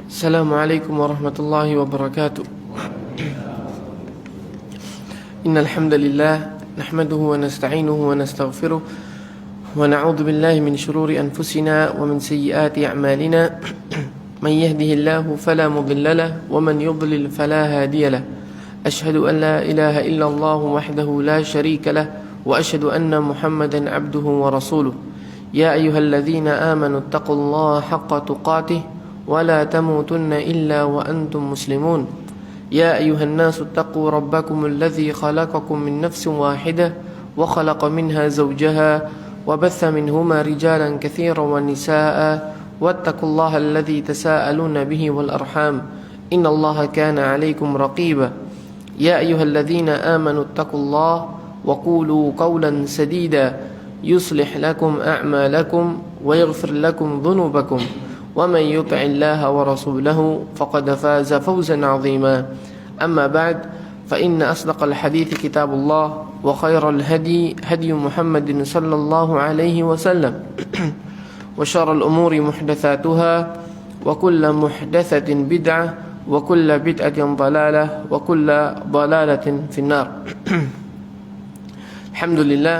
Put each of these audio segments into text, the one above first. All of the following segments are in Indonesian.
Assalamualaikum warahmatullahi wabarakatuh. Innal hamdalillah nahmaduhu wa nasta'inuhu wa nastaghfiruh wa na'udzu billahi min shururi anfusina wa min sayyiati a'malina. Man yahdihillahu fala mudilla lahu wa man yudlil fala hadiya lahu. Ashhadu an la ilaha illallah wahdahu la sharika lahu wa ashhadu anna Muhammadan 'abduhu wa rasuluh. Ya ayyuhalladzina amanu taqullaha haqqa tuqatih ولا تموتن إلا وأنتم مسلمون يا أيها الناس اتقوا ربكم الذي خلقكم من نفس واحدة وخلق منها زوجها وبث منهما رجالا كثيرا ونساء واتقوا الله الذي تساءلون به والأرحام إن الله كان عليكم رقيبا يا أيها الذين آمنوا اتقوا الله وقولوا قولا سديدا يصلح لكم أعمالكم ويغفر لكم ذنوبكم ومن يطع الله ورسوله فقد فاز فوزا عظيما أما بعد فإن أصدق الحديث كتاب الله وخير الهدي هدي محمد صلى الله عليه وسلم وشر الأمور محدثاتها وكل محدثة بدعة وكل بدعة ضلالة وكل ضلالة في النار. Alhamdulillah,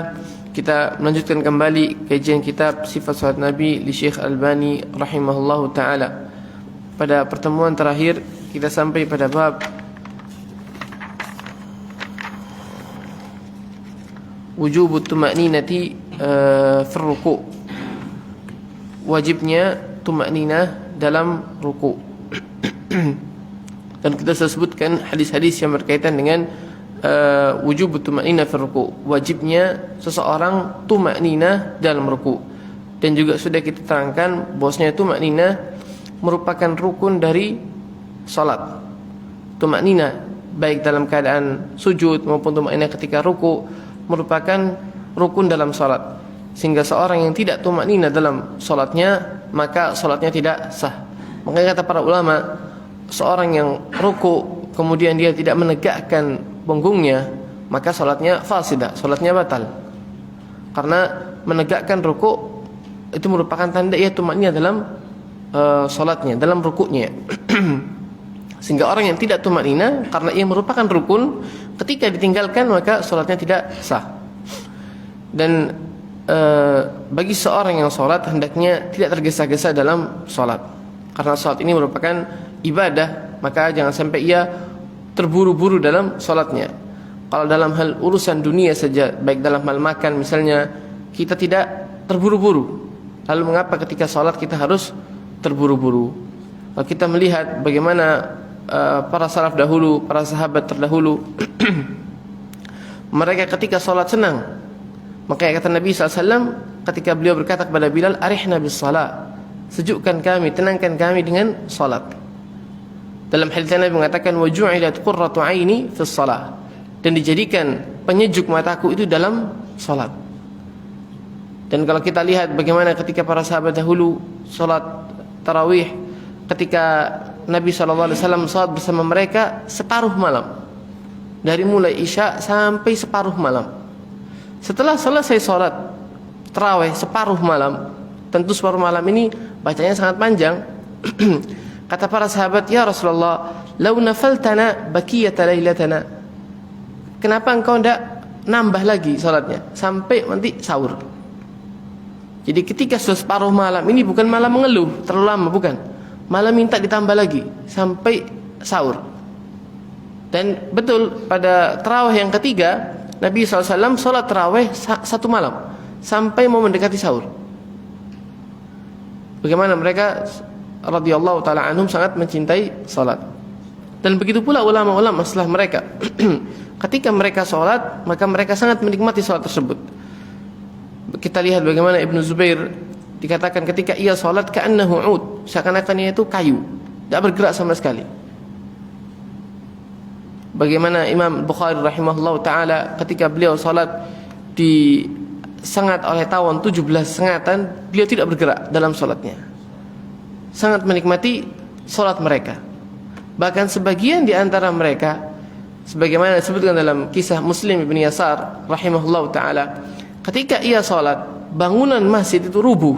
kita melanjutkan kembali kajian kitab Sifat Salat Nabi li Syekh Albani rahimahullahu taala. Pada pertemuan terakhir kita sampai pada bab wujubut tuma'ninati fi ruku'. Wajibnya tuma'ninah dalam ruku'. Dan kita sebutkan hadis-hadis yang berkaitan dengan wujub tuma'ninah fi ruku', wajibnya seseorang tuma'ninah dalam ruku'. Dan juga sudah kita terangkan bahwasanya tuma'ninah merupakan rukun dari salat. Tuma'ninah baik dalam keadaan sujud maupun tuma'ninah ketika ruku' merupakan rukun dalam salat. Sehingga seorang yang tidak tuma'ninah dalam salatnya, maka salatnya tidak sah. Makanya kata para ulama, seorang yang ruku' kemudian dia tidak menegakkan punggungnya, maka salatnya fasidah, salatnya batal. Karena menegakkan ruku' itu merupakan tanda ia tuma'ninah dalam salatnya, dalam rukuknya. Sehingga orang yang tidak tuma'ninah karena ia merupakan rukun, ketika ditinggalkan maka salatnya tidak sah. Dan bagi seorang yang salat hendaknya tidak tergesa-gesa dalam salat. Karena salat ini merupakan ibadah, maka jangan sampai ia terburu-buru dalam salatnya. Kalau dalam hal urusan dunia saja, baik dalam hal makan misalnya, kita tidak terburu-buru. Lalu mengapa ketika salat kita harus terburu-buru? Kalau kita melihat bagaimana para salaf dahulu, para sahabat terdahulu, mereka ketika salat senang. Makanya kata Nabi SAW ketika beliau berkata kepada Bilal, arihna bis salat, sejukkan kami, tenangkan kami dengan salat. Dalam hadis Nabi mengatakan wa ju'ilat qurratu 'aini fi shalah, dan dijadikan penyejuk mataku itu dalam salat. Dan kalau kita lihat bagaimana ketika para sahabat dahulu salat tarawih, ketika Nabi SAW salat bersama mereka separuh malam, dari mulai isya sampai separuh malam. Setelah selesai salat tarawih separuh malam, tentu separuh malam ini bacanya sangat panjang. Kata para sahabat, ya Rasulullah, lau nafaltana bakiyata lailatana, kenapa engkau tidak nambah lagi salatnya sampai nanti sahur? Jadi ketika sudah separuh malam, ini bukan malam mengeluh terlalu lama, bukan, malah minta ditambah lagi sampai sahur. Dan betul pada tarawih yang ketiga, Nabi SAW salat tarawih satu malam sampai mau mendekati sahur. Bagaimana mereka radhiyallahu ta'ala anhum sangat mencintai salat. Dan begitu pula ulama-ulama setelah mereka. Ketika mereka salat, maka mereka sangat menikmati salat tersebut. Kita lihat bagaimana Ibnu Zubair dikatakan ketika ia salat ka'annahu 'ud, seakan-akan ia itu kayu, tidak bergerak sama sekali. Bagaimana Imam Bukhari rahimahullahu ta'ala ketika beliau salat disengat oleh tawon 17 sengatan, beliau tidak bergerak dalam salatnya. Sangat menikmati salat mereka. Bahkan sebagian di antara mereka, sebagaimana disebutkan dalam kisah Muslim ibn Yasar rahimahullahu ta'ala, ketika ia salat, bangunan masjid itu rubuh.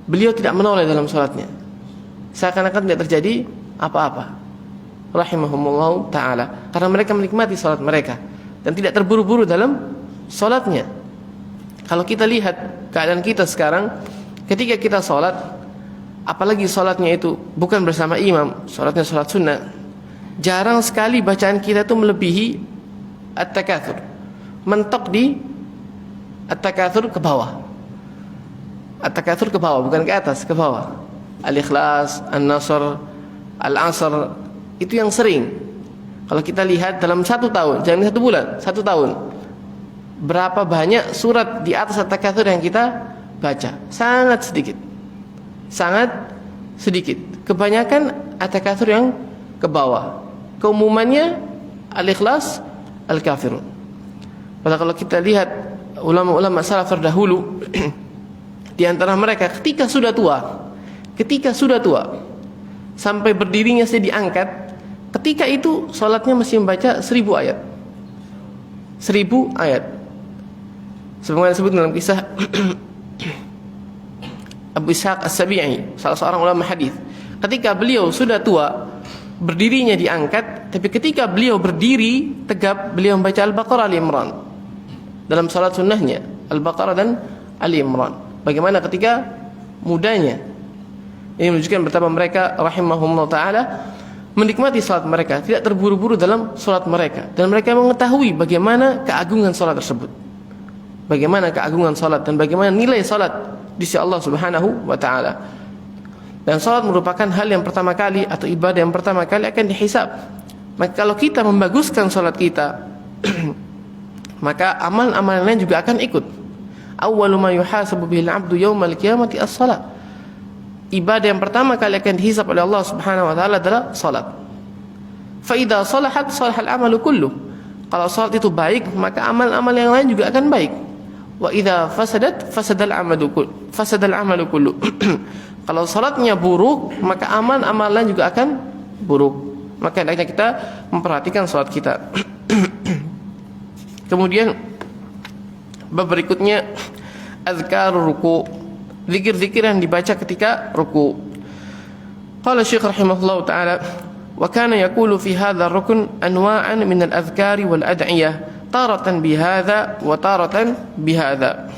Beliau tidak menoleh dalam salatnya. seakan-akan tidak terjadi apa-apa. Rahimahumullah ta'ala. Karena mereka menikmati salat mereka dan tidak terburu-buru dalam salatnya. Kalau kita lihat keadaan kita sekarang, ketika kita salat, apalagi salatnya itu bukan bersama imam, salatnya salat sunnah, jarang sekali bacaan kita itu melebihi at-takatsur. Mentok di at-takatsur ke bawah. At-takatsur ke bawah, bukan ke atas, ke bawah. Al-Ikhlas, An-Nasr, Al-Asr, itu yang sering. Kalau kita lihat dalam 1 tahun, jangan 1 bulan, 1 tahun, berapa banyak surat di atas at-takatsur yang kita baca? Sangat sedikit. Sangat sedikit. Kebanyakan at-takatsur yang ke bawah. Keumumannya Al-Ikhlas, Al-Kafirun. Padahal kalau kita lihat ulama-ulama salaf terdahulu di antara mereka ketika sudah tua sampai berdirinya saya diangkat, ketika itu salatnya masih membaca 1000 ayat. 1000 ayat. Sebagaimana disebut dalam kisah Abu Ishaq As-Sabi'i, salah seorang ulama hadis. Ketika beliau sudah tua, berdirinya diangkat, tapi ketika beliau berdiri tegap, beliau membaca Al-Baqarah, Ali Imran. Dalam salat sunnahnya Al-Baqarah dan Ali Imran. Bagaimana ketika mudanya. Ini menunjukkan betapa mereka rahimahumullah ta'ala menikmati salat mereka, tidak terburu-buru dalam salat mereka, dan mereka mengetahui bagaimana keagungan salat tersebut, bagaimana keagungan salat dan bagaimana nilai salat di sisi Allah Subhanahu wa ta'ala. Dan salat merupakan hal yang pertama kali atau ibadah yang pertama kali akan dihisab. Maka kalau kita membaguskan salat kita maka amal-amal lain juga akan ikut. Awwalu ma yuhasabu bihil 'abdu yaumal qiyamati as-shalah. Ibadah yang pertama kali akan dihisab oleh Allah Subhanahu wa ta'ala adalah salat. Fa idza salahat salahal amalu kullu. Kalau salat itu baik, maka amal-amal yang lain juga akan baik. Wa idza fasadat fasadal amalu kullu. Kalau salatnya buruk, maka amal-amal lain juga akan buruk. Maka hendaknya kita memperhatikan salat kita. Kemudian bab berikutnya azkarur ruku', zikir-zikir yang dibaca ketika ruku'. Qala Syekh rahimahullah ta'ala, wa kana yaqulu fi hadha ar-rukn anwa'an min al-adhkari wal ad'iyah, taratan bihadza wa taratan bihadza.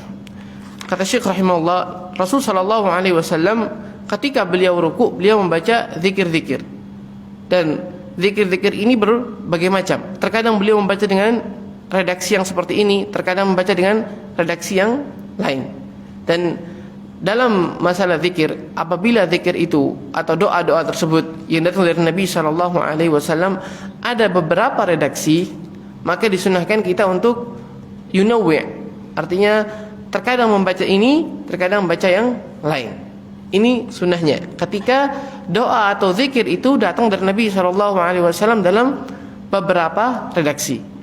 Kata Syekh rahimahullah, Rasul sallallahu alaihi wasallam ketika beliau ruku', beliau membaca zikir-zikir. Dan zikir-zikir ini berbagai macam. Terkadang beliau membaca dengan redaksi yang seperti ini, terkadang membaca dengan redaksi yang lain. Dan dalam masalah zikir, apabila zikir itu atau doa-doa tersebut yang datang dari Nabi sallallahu alaihi wasallam ada beberapa redaksi, maka disunahkan kita untuk yunawwi', artinya terkadang membaca ini, terkadang membaca yang lain. Ini sunnahnya. Ketika doa atau zikir itu datang dari Nabi sallallahu alaihi wasallam dalam beberapa redaksi.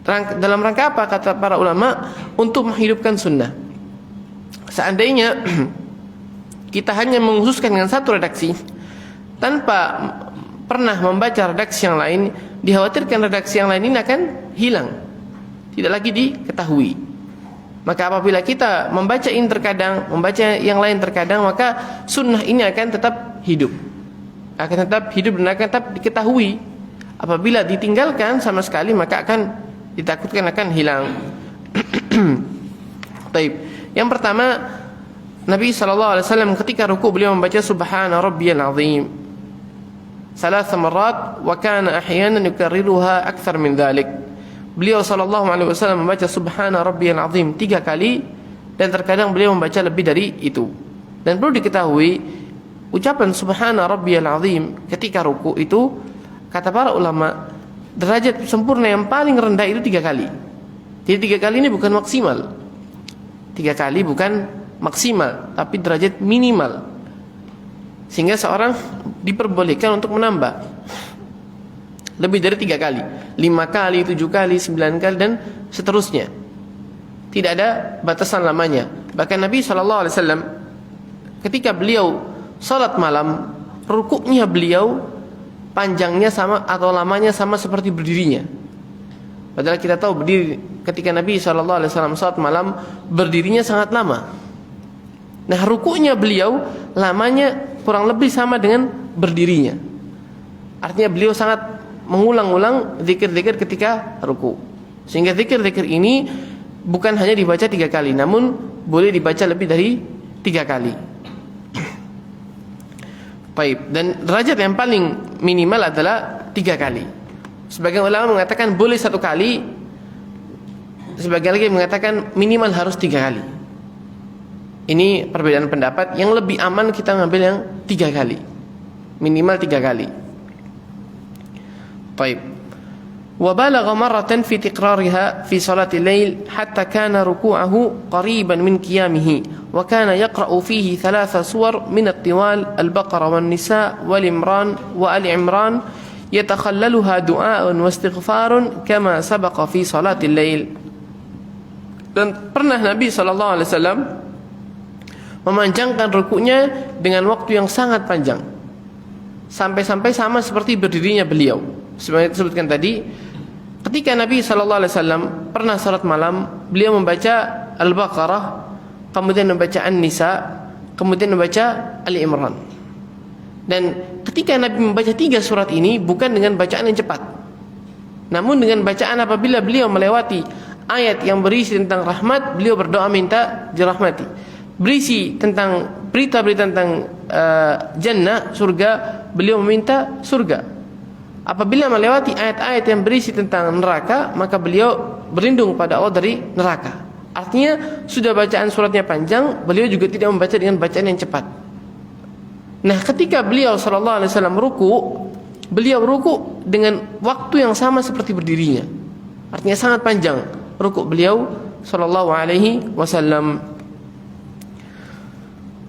Dalam rangka apa kata para ulama? Untuk menghidupkan sunnah. Seandainya kita hanya mengkhususkan dengan satu redaksi tanpa pernah membaca redaksi yang lain, dikhawatirkan redaksi yang lain ini akan hilang, tidak lagi diketahui. Maka apabila kita membaca ini terkadang, membaca yang lain terkadang, maka sunnah ini akan tetap hidup, dan akan tetap diketahui. Apabila ditinggalkan sama sekali, maka akan ditakutkan akan hilang. Taib. Yang pertama, Nabi SAW ketika ruku' beliau membaca Subhana Rabbiyal Azim 3 marat, wa kana ahyanan yukarriruha akthar min dhalik. Beliau SAW membaca Subhana Rabbiyal Azim 3 kali, dan terkadang beliau membaca lebih dari itu. Dan perlu diketahui, ucapan Subhana Rabbiyal Azim ketika ruku' itu, kata para ulama, derajat sempurna yang paling rendah itu 3 kali. Jadi 3 kali ini bukan maksimal. 3 kali bukan maksimal, tapi derajat minimal. Sehingga seorang diperbolehkan untuk menambah lebih dari 3 kali, 5 kali, 7 kali, 9 kali, dan seterusnya. Tidak ada batasan lamanya. Bahkan Nabi SAW ketika beliau salat malam, rukuknya beliau panjangnya sama atau lamanya sama seperti berdirinya. Padahal kita tahu berdiri ketika Nabi SAW salat malam, berdirinya sangat lama. Nah, rukuknya beliau lamanya kurang lebih sama dengan berdirinya. Artinya beliau sangat mengulang-ulang zikir-zikir ketika ruku. Sehingga zikir-zikir ini bukan hanya dibaca 3 kali, namun boleh dibaca lebih dari 3 kali. Baik, dan derajat yang paling minimal adalah 3 kali. Sebagian ulama mengatakan boleh 1 kali, sebagian lagi mengatakan minimal harus 3 kali. Ini perbedaan pendapat. Yang lebih aman kita ngambil yang 3 kali, minimal 3 kali. Baik. Wa balagha marratan fi tikrariha fi salati al-lail hatta kana ruku'ahu qariban min qiyamihi wa kana yaqra'u fihi 3 suwar min at-tiwal al-Baqarah wan-Nisa wal-Imran wa al-Imran yatakhallaluha du'a'un wa istighfarun kama sabaqa fi salati al-lail. Dan pernah Nabi sallallahu alaihi wasallam memanjangkan rukuknya dengan waktu yang sangat panjang, sampai-sampai sama seperti berdirinya beliau. Seperti disebutkan tadi, ketika Nabi sallallahu alaihi wasallam pernah salat malam, beliau membaca Al-Baqarah, kemudian membaca An-Nisa, kemudian membaca Ali Imran. Dan ketika Nabi membaca 3 surat ini bukan dengan bacaan yang cepat, namun dengan bacaan apabila beliau melewati ayat yang berisi tentang rahmat, beliau berdoa minta dirahmati. Berisi tentang berita-berita tentang jannah, surga, beliau meminta surga. Apabila melewati ayat-ayat yang berisi tentang neraka, maka beliau berlindung pada Allah dari neraka. Artinya sudah bacaan suratnya panjang, beliau juga tidak membaca dengan bacaan yang cepat. Nah, ketika beliau sallallahu alaihi wasallam ruku, beliau ruku dengan waktu yang sama seperti berdirinya. Artinya sangat panjang ruku beliau sallallahu alaihi wasallam.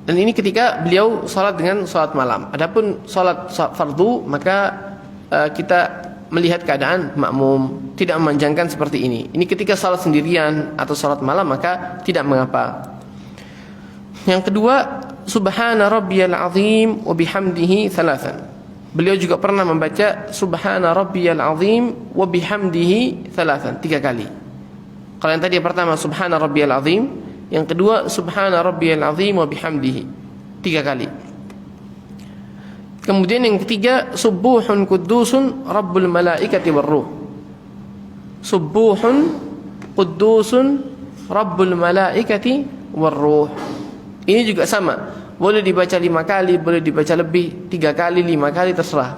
Dan ini ketika beliau salat dengan salat malam. Adapun salat fardu, maka kita melihat keadaan makmum, tidak memanjangkan seperti ini. Ini ketika salat sendirian atau salat malam, maka tidak mengapa. Yang kedua, subhana rabbiyal azim wa bihamdihi 3. Beliau juga pernah membaca subhana rabbiyal azim wa bihamdihi 3 kali. Kalau yang tadi yang pertama subhana rabbiyal azim, yang kedua subhana rabbiyal azim wa bihamdihi 3 kali. Kemudian yang ketiga, subuhun qudusun rabbul malaikati warruh. Subuhun qudusun rabbul malaikati warruh. Ini juga sama, boleh dibaca 5 kali, boleh dibaca lebih, 3 kali, 5 kali, terserah.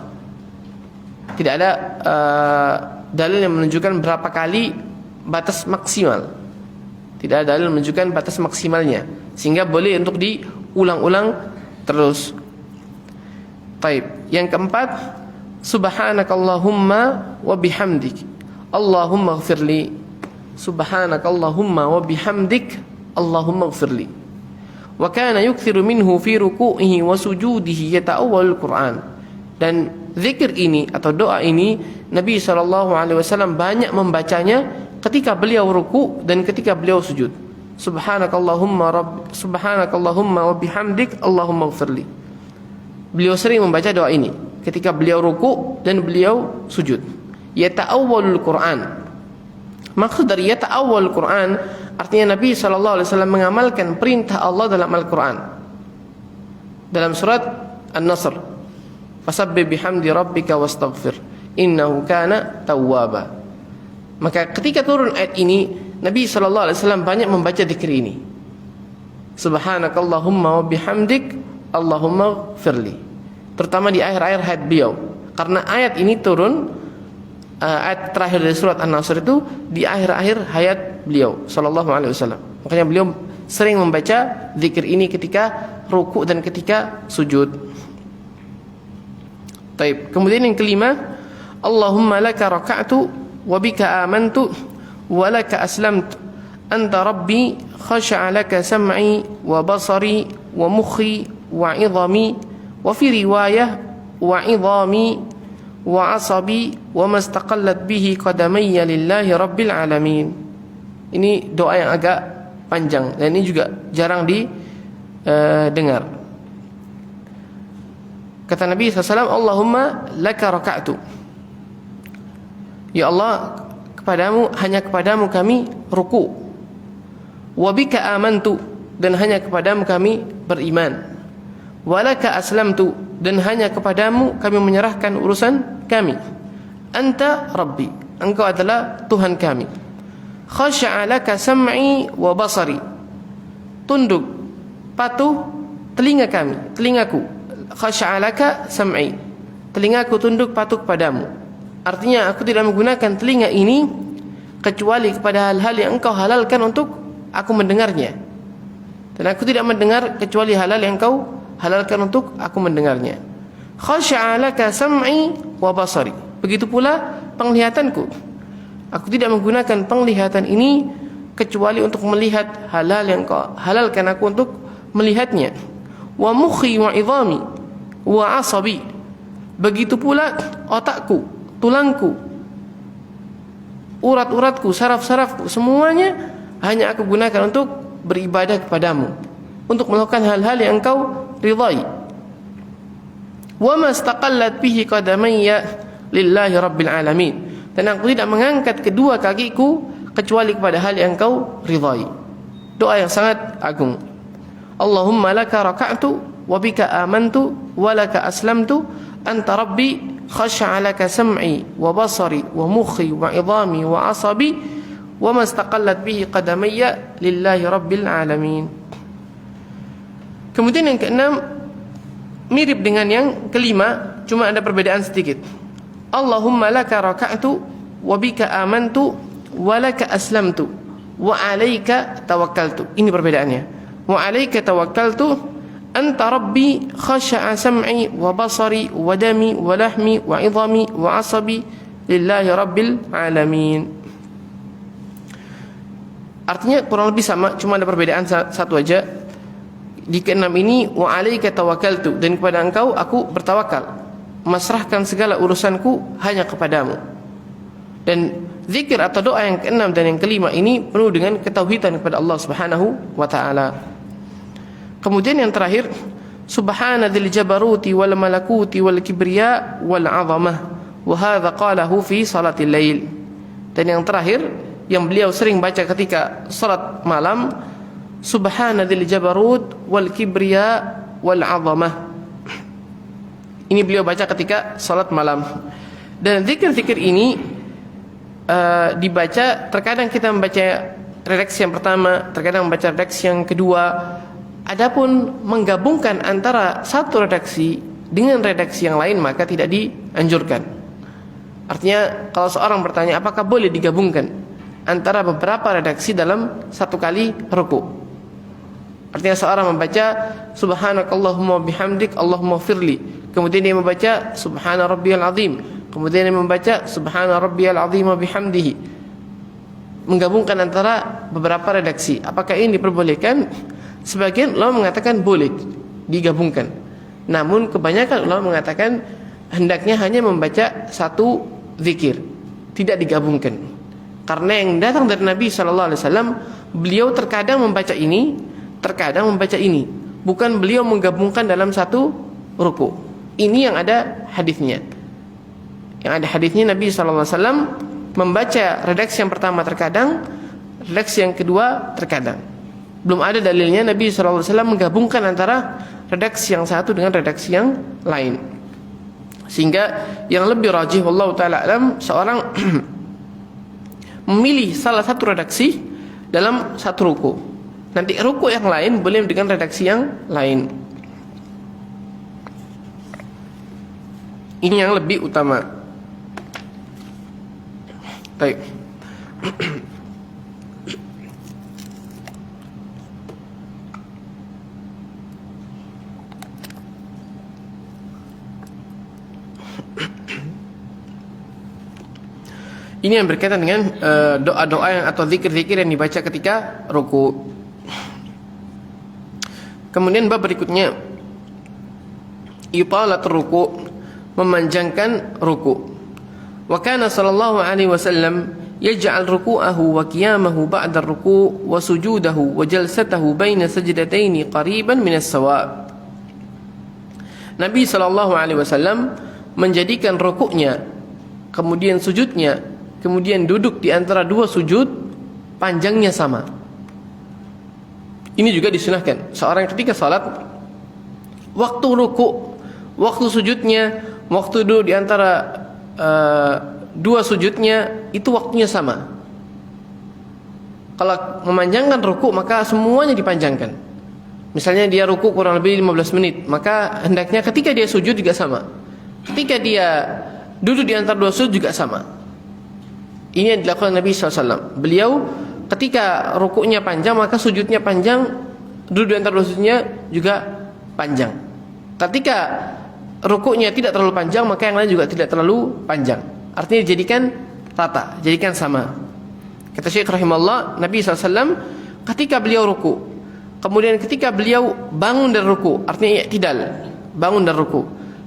Tidak ada dalil yang menunjukkan berapa kali batas maksimal. Tidak ada dalil menunjukkan batas maksimalnya, sehingga boleh untuk diulang-ulang terus. Baik, yang keempat, subhanakallahumma wa bihamdik Allahumma ighfirli. Subhanakallahumma wa bihamdik Allahumma ighfirli. Wa kana yukthiru minhu fi ruku'ihi wa sujudihi yata'awwalul Qur'an. Dan zikir ini atau doa ini Nabi SAW banyak membacanya ketika beliau ruku dan ketika beliau sujud. Subhanakallahumma wa bihamdik Allahumma ighfirli. Beliau sering membaca doa ini ketika beliau ruku dan beliau sujud. Yata'awwalul Qur'an. Maksud dari yata'awwalul Qur'an, artinya Nabi SAW mengamalkan perintah Allah dalam Al-Quran. Dalam surat An-Nasr, fasabbih bihamdi rabbika wastaghfir innahu kana tawwaba. Maka ketika turun ayat ini, Nabi SAW banyak membaca zikir ini. Subhanakallahumma wa bihamdik Allahumma firli, terutama di akhir-akhir hayat beliau, karena ayat ini turun, ayat terakhir dari surat An-Nasr itu di akhir-akhir hayat beliau sallallahu alaihi wasallam. Makanya beliau sering membaca zikir ini ketika ruku dan ketika sujud. Baik, kemudian yang kelima, Allahumma laka raka'tu wa bika amantu wa laka aslamtu anta rabbi khasha'a laka sam'i wa basari wa mukhi wa idhami wa fi riwayah wa idhami wa asabi wa mastaqallat bihi qadamayya lillahi rabbil alamin. Ini doa yang agak panjang dan ini juga jarang didengar. Kata Nabi SAW, Allahumma laka raka'tu. Ya Allah, hanya kepadamu kami ruku. Wa bika amantu, dan hanya kepadamu kami beriman. walaka aslamtu, dan hanya kepadamu kami menyerahkan urusan kami. Anta rabbi, engkau adalah Tuhan kami. Khasha'a laka sam'i wa basari, tunduk patuh telingaku. Khasha'a laka sam'i, telingaku tunduk patuh kepadamu. Artinya aku tidak menggunakan telinga ini kecuali kepada hal-hal yang engkau halalkan untuk aku mendengarnya, dan aku tidak mendengar kecuali hal-hal yang engkau halalkan untuk aku mendengarnya. Khasha'a laka sam'i wa basari, begitu pula penglihatanku. Aku tidak menggunakan penglihatan ini kecuali untuk melihat hal-hal yang engkau halalkan aku untuk melihatnya. Wa mukhi wa idhami wa asabi, begitu pula otakku, tulangku, urat-uratku, saraf-sarafku, semuanya hanya aku gunakan untuk beribadah kepadamu, untuk melakukan hal-hal yang engkau ridai. Wa mastaqallat bihi qadamayya lillahi rabbil alamin, dan aku tidak mengangkat kedua kakiku kecuali kepada hal yang engkau ridai. Doa yang sangat agung. Allahumma laka raka'tu wa bika amantu wa laka aslamtu anta rabbi khasha'a laka sam'i wa basari wa mukhi wa idhami wa asabi wa mastaqallat bihi qadamayya lillahi rabbil alamin. Kemudian yang keenam mirip dengan yang kelima, cuma ada perbedaan sedikit. Allahumma laka raka'tu wa bika amantu wa laka aslamtu wa 'alaika tawakkaltu. Ini perbedaannya. Wa 'alaika tawakkaltu anta rabbi khasha'a sam'i wa basari wa dami wa lahmi wa 'idhami wa 'asabi lillahi rabbil alamin. Artinya kurang lebih sama, cuma ada perbedaan satu aja. Di keenam ini wa 'alaika tawakkaltu, dan kepada engkau aku bertawakal, memasrahkan segala urusanku hanya kepadamu. Dan zikir atau doa yang keenam dan yang kelima ini penuh dengan ketauhidan kepada Allah Subhanahu wa taala. Kemudian yang terakhir, subhanadzil jabaruti wal malakuti wal kibriya wal 'azamah, wa hadza qalahu fi salatil lail. Dan yang terakhir yang beliau sering baca ketika salat malam, subhanadzil jabarut wal kibriya wal 'azamah. Ini beliau baca ketika salat malam. Dan zikir-zikir ini dibaca, terkadang kita membaca redaksi yang pertama, terkadang membaca redaksi yang kedua. Adapun menggabungkan antara satu redaksi dengan redaksi yang lain maka tidak dianjurkan. Artinya kalau seorang bertanya apakah boleh digabungkan antara beberapa redaksi dalam satu kali ruku. Artinya seorang membaca subhanakallahumma bihamdik Allahumma firli, kemudian dia membaca subhana rabbiyal azim, kemudian dia membaca subhana rabbiyal azim bihamdihi, menggabungkan antara beberapa redaksi. Apakah ini diperbolehkan? Sebagian ulama mengatakan boleh digabungkan, namun kebanyakan ulama mengatakan hendaknya hanya membaca satu zikir, tidak digabungkan. Karena yang datang dari Nabi SAW, beliau terkadang membaca ini, terkadang membaca ini, bukan beliau menggabungkan dalam satu ruku. Ini yang ada hadisnya. Yang ada hadisnya Nabi SAW membaca redaksi yang pertama terkadang, redaksi yang kedua terkadang. Belum ada dalilnya Nabi SAW menggabungkan antara redaksi yang satu dengan redaksi yang lain. Sehingga yang lebih rajih wallahu ta'ala alam, seorang memilih salah satu redaksi dalam satu ruku. Nanti ruku yang lain boleh dengan redaksi yang lain. Ini yang lebih utama. Baik. Ini yang berkaitan dengan doa-doa yang atau zikir-zikir yang dibaca ketika ruku. Kemudian bab berikutnya, italatul ruku, memanjangkan ruku. Wa kana sallallahu alaihi wasallam yaj'al ruku'ahu wa qiyamahu ba'da ar-ruku' wa sujudahu wa jalsatahu baina sajdataini qariban min as-sawa'. Nabi sallallahu alaihi wasallam menjadikan rukuknya, kemudian sujudnya, kemudian duduk di antara dua sujud panjangnya sama. Ini juga disunahkan. Seorang ketika salat waktu ruku, waktu sujudnya, waktu duduk di antara dua sujudnya itu waktunya sama. Kalau memanjangkan ruku maka semuanya dipanjangkan. Misalnya dia ruku kurang lebih 15 menit, maka hendaknya ketika dia sujud juga sama. Ketika dia duduk di antara dua sujud juga sama. Ini yang dilakukan Nabi SAW. Beliau ketika rukunya panjang maka sujudnya panjang, duduk di antara dua sujudnya juga panjang. Ketika rukunya tidak terlalu panjang maka yang lain juga tidak terlalu panjang. Artinya dijadikan rata, jadikan sama. Kata Syekh rahimahullah, Nabi SAW ketika beliau ruku, kemudian ketika beliau bangun dari ruku, artinya i'tidal, bangun dari ruku,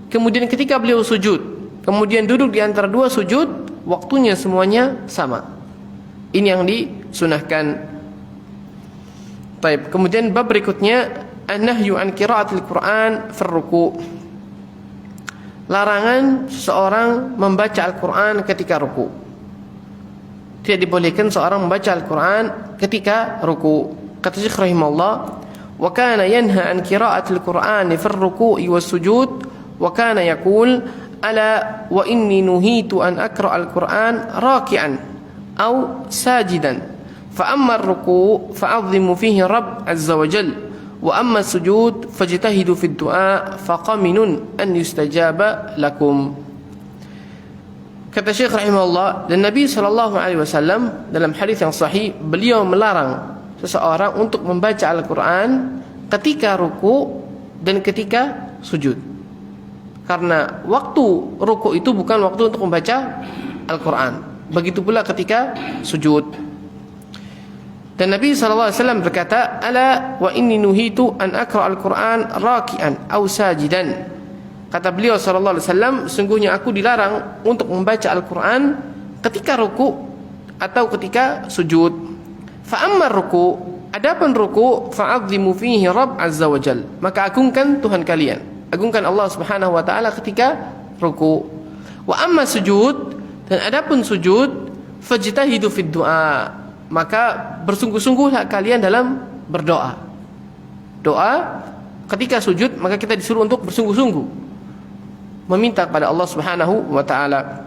kemudian ketika beliau sujud, kemudian duduk di antara dua sujud, waktunya semuanya sama. Ini yang disunahkan. Baik, kemudian bab berikutnya an-nahyu an qiraatil Qur'an fi ruku'. Larangan seseorang membaca Al-Qur'an ketika ruku'. Tidak dibolehkan seorang membaca Al-Qur'an ketika ruku'. Kata Syekh rahimahullah, wa kana yanha an qiraatil Qur'an fi ruku'i was sujud, wa kana yaqul ala wa inni nuhitu an aqra al-Qur'an raki'an aw sajidan fa amma ar-ruku' fa'azzimu fihi Rabb azza wa jalla wa amma as-sujud fajtahidu fi ad-du'a faqaminun an yustajaba lakum. Kata Syekh rahimahullah, dan Nabi SAW dalam hadis yang sahih, beliau melarang seseorang untuk membaca Al-Quran ketika ruku dan ketika sujud. Karena waktu ruku itu bukan waktu untuk membaca Al-Quran. Begitu pula ketika sujud. Dan Nabi SAW berkata, ala wa inni nuhitu an aqra al-Quran raki'an aw sajidan. Kata beliau SAW, sungguhnya aku dilarang untuk membaca Al-Quran ketika ruku atau ketika sujud. Fa'ammar ruku, adapun ruku, fa'azzimu fihi Rabb azza wa jal, maka agungkan Tuhan kalian, agungkan Allah Subhanahu wa taala ketika ruku. Wa amma sujud, dan adapun sujud, fajtahidu fid du'a, maka bersungguh-sungguhlah kalian dalam berdoa. Doa ketika sujud maka kita disuruh untuk bersungguh-sungguh meminta kepada Allah Subhanahu wa taala.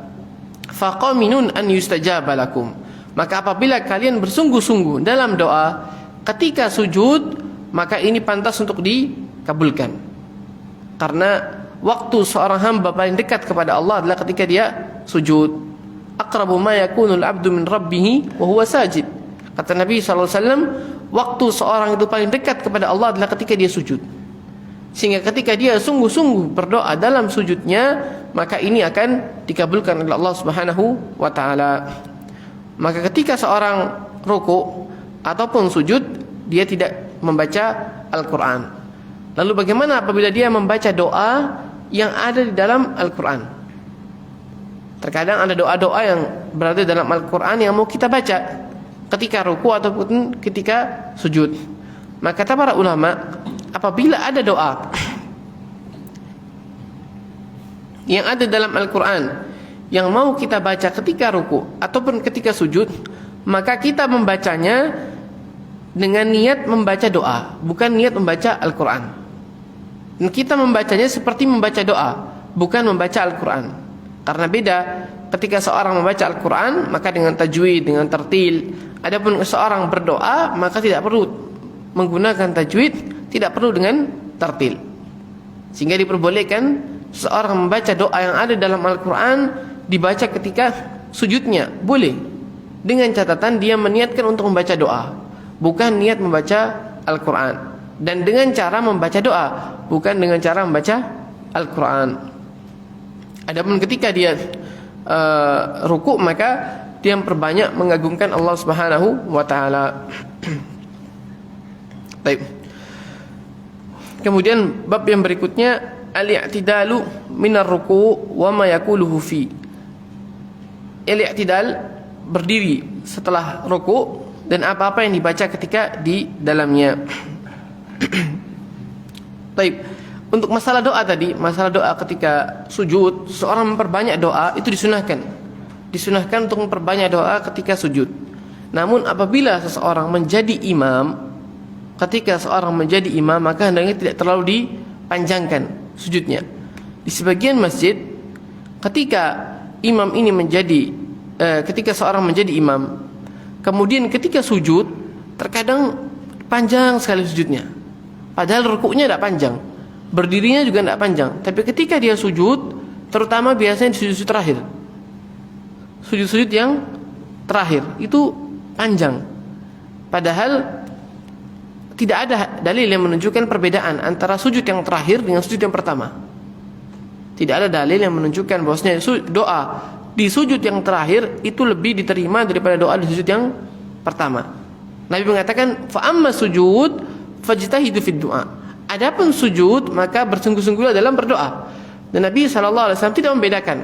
Faqaminun an yustajaba lakum, maka apabila kalian bersungguh-sungguh dalam doa ketika sujud, maka ini pantas untuk dikabulkan. Karena waktu seorang hamba paling dekat kepada Allah adalah ketika dia sujud. Aqrabu ma yakunul abdu min rabbih wa huwa sajid. Kata Nabi SAW, waktu seorang itu paling dekat kepada Allah adalah ketika dia sujud. Sehingga ketika dia sungguh-sungguh berdoa dalam sujudnya, maka ini akan dikabulkan oleh Allah Subhanahu wa taala. Maka ketika seorang ruku ataupun sujud, dia tidak membaca Al-Qur'an. Lalu bagaimana apabila dia membaca doa yang ada di dalam Al-Qur'an? Terkadang ada doa-doa yang berada dalam Al-Qur'an yang mau kita baca ketika ruku ataupun ketika sujud. Maka kata para ulama, apabila ada doa yang ada dalam Al-Quran yang mau kita baca ketika ruku ataupun ketika sujud, maka kita membacanya dengan niat membaca doa, bukan niat membaca Al-Quran. Dan kita membacanya seperti membaca doa, bukan membaca Al-Quran. Karena beda ketika seorang membaca Al-Quran maka dengan tajwid, dengan tartil. Adapun seorang berdoa maka tidak perlu menggunakan tajwid, tidak perlu dengan tartil. Sehingga diperbolehkan seorang membaca doa yang ada dalam Al-Quran dibaca ketika sujudnya, boleh, dengan catatan dia meniatkan untuk membaca doa, bukan niat membaca Al-Quran. Dan dengan cara membaca doa, bukan dengan cara membaca Al-Quran. Adapun ketika dia ruku, maka dia memperbanyak mengagungkan Allah Subhanahu wa taala. Baik. Kemudian bab yang berikutnya al-i'tidalu minar ruku' wa ma yaquluhu fi. Al-i'tidal, berdiri setelah ruku' dan apa-apa yang dibaca ketika di dalamnya. Baik. Untuk masalah doa tadi, masalah doa ketika sujud, seorang memperbanyak doa itu disunahkan. Disunahkan untuk memperbanyak doa ketika sujud. Namun apabila seseorang menjadi imam, ketika seorang menjadi imam maka hendaknya tidak terlalu panjangkan sujudnya. Di sebagian masjid ketika imam ini ketika seorang menjadi imam, kemudian ketika sujud terkadang panjang sekali sujudnya, padahal rukuknya tidak panjang, berdirinya juga tidak panjang, tapi ketika dia sujud, terutama biasanya di sujud terakhir, sujud yang terakhir itu panjang, padahal tidak ada dalil yang menunjukkan perbedaan antara sujud yang terakhir dengan sujud yang pertama. Tidak ada dalil yang menunjukkan bahwasanya doa di sujud yang terakhir itu lebih diterima daripada doa di sujud yang pertama. Nabi mengatakan, fa amma sujud fajtahidu fid du'a. Adapun sujud maka bersungguh-sungguhlah dalam berdoa. Dan Nabi SAW tidak membedakan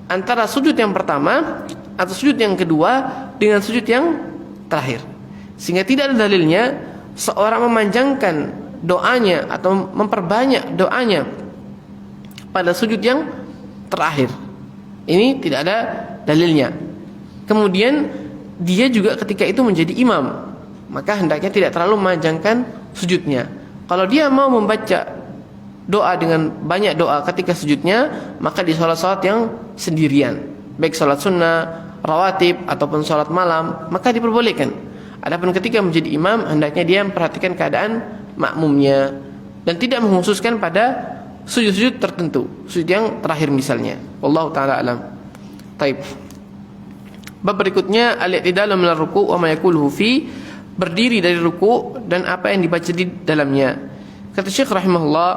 antara sujud yang pertama atau sujud yang kedua dengan sujud yang terakhir. Sehingga tidak ada dalilnya seorang memanjangkan doanya atau memperbanyak doanya pada sujud yang terakhir. Ini tidak ada dalilnya. Kemudian dia juga ketika itu menjadi imam, maka hendaknya tidak terlalu memanjangkan sujudnya. Kalau dia mau membaca doa dengan banyak doa ketika sujudnya, maka di sholat-sholat yang sendirian, baik sholat sunnah, rawatib ataupun sholat malam, maka diperbolehkan. Adapun ketika menjadi imam, hendaknya dia memperhatikan keadaan makmumnya dan tidak mengkhususkan pada sujud-sujud tertentu, sujud yang terakhir misalnya. Wallahu taala alam. Taib. Bab berikutnya al-i'tidalu minal ruku' wa ma yaquluhu fi, berdiri dari ruku' dan apa yang dibaca di dalamnya. Kata Syekh rahimahullah,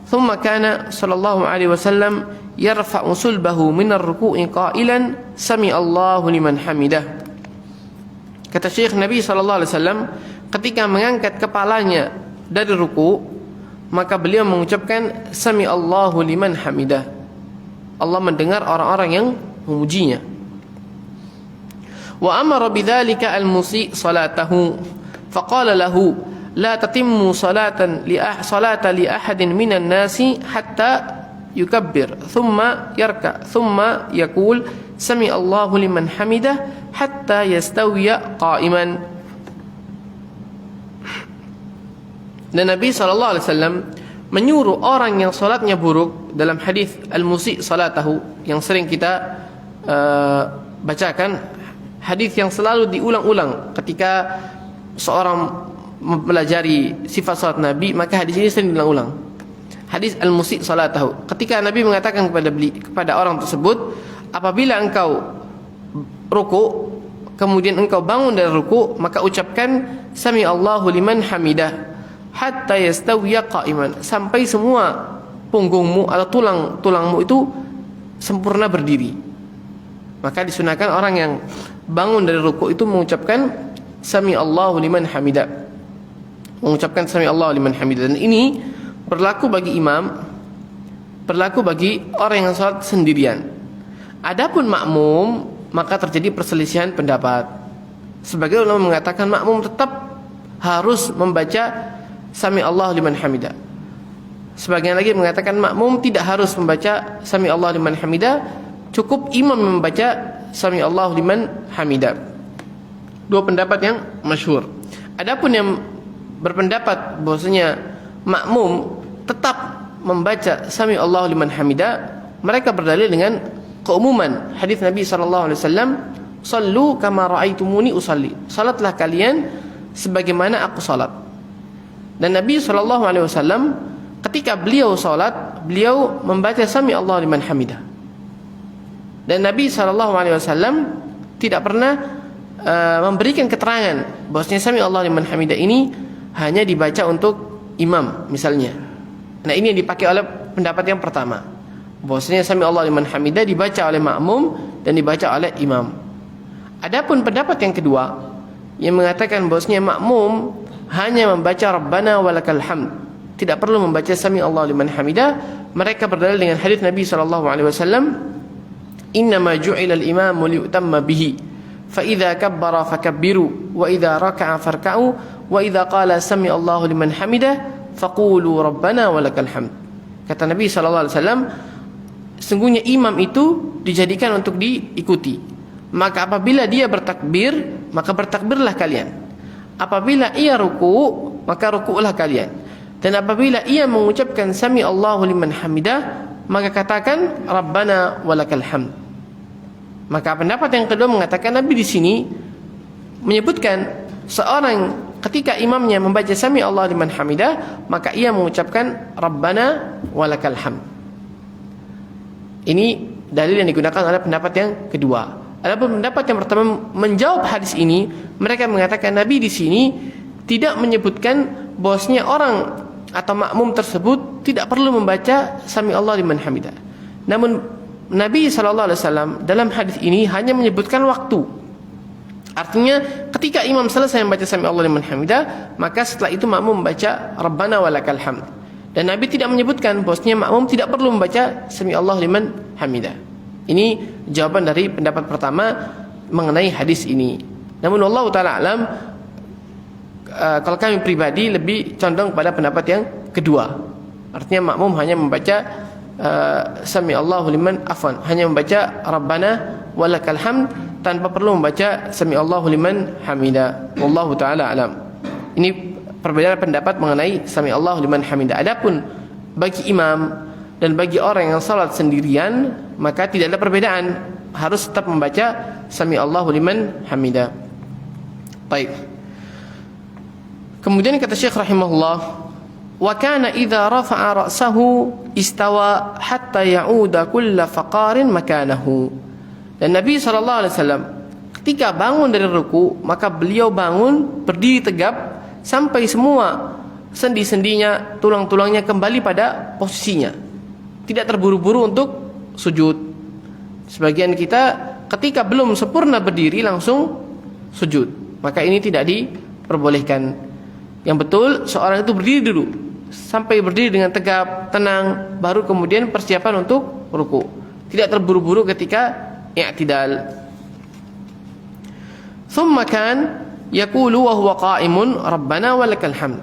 "Tsumma kana sallallahu alaihi wasallam yarfa'u sulbahu minar ruku'i qailan sami Allahu liman hamidah." Kata Syekh, Nabi sallallahu alaihi wasallam ketika mengangkat kepalanya dari ruku', maka beliau mengucapkan sami Allahu liman hamidah. Allah mendengar orang-orang yang memujinya. Wa amara bidzalika al-musi' salatahu faqala lahu la tatimmu salata li ahadin minan nasi hatta yukabbir thumma yarka thumma yaqul sami Allahu liman hamidah hatta yastawiya qa'iman. Dan Nabi SAW menyuruh orang yang salatnya buruk dalam hadis al-musi' salatahu yang sering kita bacakan, hadis yang selalu diulang-ulang ketika seorang mempelajari sifat salat Nabi, maka hadis ini sering diulang-ulang. Hadis al-musi' salatahu, ketika Nabi mengatakan kepada orang tersebut, apabila engkau ruku kemudian engkau bangun dari ruku, maka ucapkan sami Allahu liman hamidah hatta yastawiya qa'iman, sampai semua punggungmu atau tulangmu itu sempurna berdiri. Maka disunahkan orang yang bangun dari ruku itu mengucapkan sami Allahu liman hamidah, mengucapkan sami Allahu liman hamidah. Dan ini berlaku bagi imam, berlaku bagi orang yang salat sendirian. Adapun makmum, maka terjadi perselisihan pendapat. Sebagai ulama mengatakan makmum tetap harus membaca sami Allah liman hamidah. Sebagian lagi mengatakan makmum tidak harus membaca sami Allah liman hamidah, cukup imam membaca sami Allah liman hamidah. Dua pendapat yang masyhur. Adapun yang berpendapat bahwasanya makmum tetap membaca sami Allah liman hamidah, mereka berdalil dengan keumuman hadis Nabi sallallahu alaihi wasallam, "Shallu kama raaitumuni usalli." Salatlah kalian sebagaimana aku salat. Dan Nabi SAW ketika beliau salat, beliau membaca sami Allah liman hamidah. Dan Nabi SAW tidak pernah memberikan keterangan bahwasanya sami Allah liman hamidah ini hanya dibaca untuk imam misalnya. Nah, ini yang dipakai oleh pendapat yang pertama, bahwasanya sami Allah liman hamidah dibaca oleh makmum dan dibaca oleh imam. Adapun pendapat yang kedua yang mengatakan bahwasanya makmum hanya membaca Rabbana walakal hamd, tidak perlu membaca sami Allah liman hamidah, mereka berdalil dengan hadis Nabi SAW, "Innama ju'ila al-imamu liyutamma bihi, fa idza kabbara fakabbiru, wa idza raka'a farka'u, wa idza qala sami Allahu liman hamidah faqulu Rabbana walakal hamd." Kata Nabi SAW, sesungguhnya imam itu dijadikan untuk diikuti, maka apabila dia bertakbir, maka bertakbirlah kalian. Apabila ia ruku, maka ruku'lah kalian. Dan apabila ia mengucapkan sami Allahu liman hamidah, maka katakan Rabbana walakal hamd. Maka pendapat yang kedua mengatakan Nabi di sini menyebutkan seorang ketika imamnya membaca sami Allah liman hamidah, maka ia mengucapkan Rabbana walakal hamd. Ini dalil yang digunakan oleh pendapat yang kedua. Adapun pendapat yang pertama menjawab hadis ini, mereka mengatakan Nabi di sini tidak menyebutkan bahwasanya orang atau makmum tersebut tidak perlu membaca sami Allah liman hamidah. Namun Nabi SAW dalam hadis ini hanya menyebutkan waktu. Artinya ketika imam selesai membaca sami Allah liman hamidah, maka setelah itu makmum membaca Rabbana walakal hamd. Dan Nabi tidak menyebutkan bahwasanya makmum tidak perlu membaca sami Allah liman hamidah. Ini jawaban dari pendapat pertama mengenai hadis ini. Namun Allah taala alam, kalau kami pribadi lebih condong pada pendapat yang kedua. Artinya makmum hanya membaca sami Allahu liman hanya membaca Rabbana walakal hamd tanpa perlu membaca sami Allahu liman hamida. Wallahu taala alam. Ini perbedaan pendapat mengenai sami Allahu liman hamida. Adapun bagi imam dan bagi orang yang salat sendirian, maka tidak ada perbedaan, harus tetap membaca sami Allahu liman hamida. Baik. Kemudian kata Syekh rahimahullah, wa kana idza rafa'a ra'sahu istawa hatta ya'uda kulla faqarin makanahu. Dan Nabi SAW ketika bangun dari ruku, maka beliau bangun berdiri tegap sampai semua sendi-sendinya, tulang-tulangnya kembali pada posisinya, tidak terburu-buru untuk sujud. Sebagian kita ketika belum sempurna berdiri langsung sujud, maka ini tidak diperbolehkan. Yang betul seorang itu berdiri dulu sampai berdiri dengan tegap, tenang, baru kemudian persiapan untuk ruku. Tidak terburu-buru ketika i'tidal. Thumma kan yaqulu wa huwa qa'imun Rabbana walakal hamd.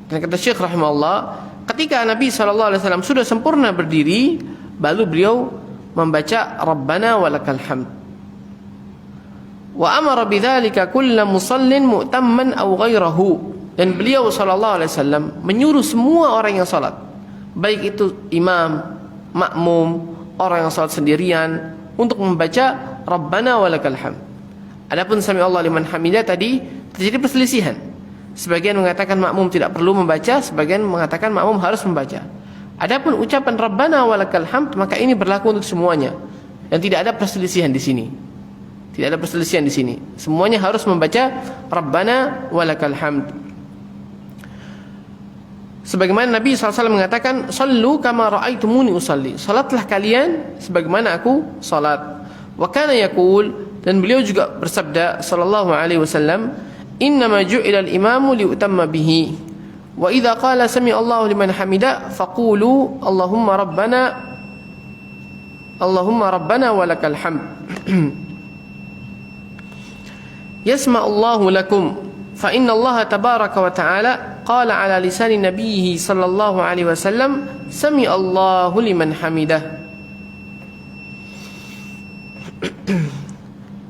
Dan kata Syekh rahimahullah, ketika Nabi SAW sudah sempurna berdiri, baru beliau membaca Rabbana walakal hamd. Wa amara bidzalika kullu musallin mu'tamman aw ghairahu. Dan beliau SAW menyuruh semua orang yang salat, baik itu imam, makmum, orang yang salat sendirian, untuk membaca Rabbana walakal hamd. Adapun sami Allah liman hamidah tadi terjadi perselisihan. Sebagian mengatakan makmum tidak perlu membaca, sebagian mengatakan makmum harus membaca. Adapun ucapan Rabbana walakal hamd, maka ini berlaku untuk semuanya dan tidak ada perselisihan di sini. Tidak ada perselisihan di sini. Semuanya harus membaca Rabbana walakal hamd. Sebagaimana Nabi SAW mengatakan, sallu kama ra'aitumuni usalli. Salatlah kalian sebagaimana aku salat. Wa kana yaqul, dan beliau juga bersabda sallallahu alaihi wasallam, innama ju'ila al-imamu liutamma bihi. Wa idza qala sami Allahu liman hamida faqulu Allahumma rabbana walakal hamd. Yasma'u Allahu lakum fa inna Allah tabaraka wa ta'ala qala ala lisani nabiyhi sallallahu alaihi wasallam sami Allahu liman hamidah.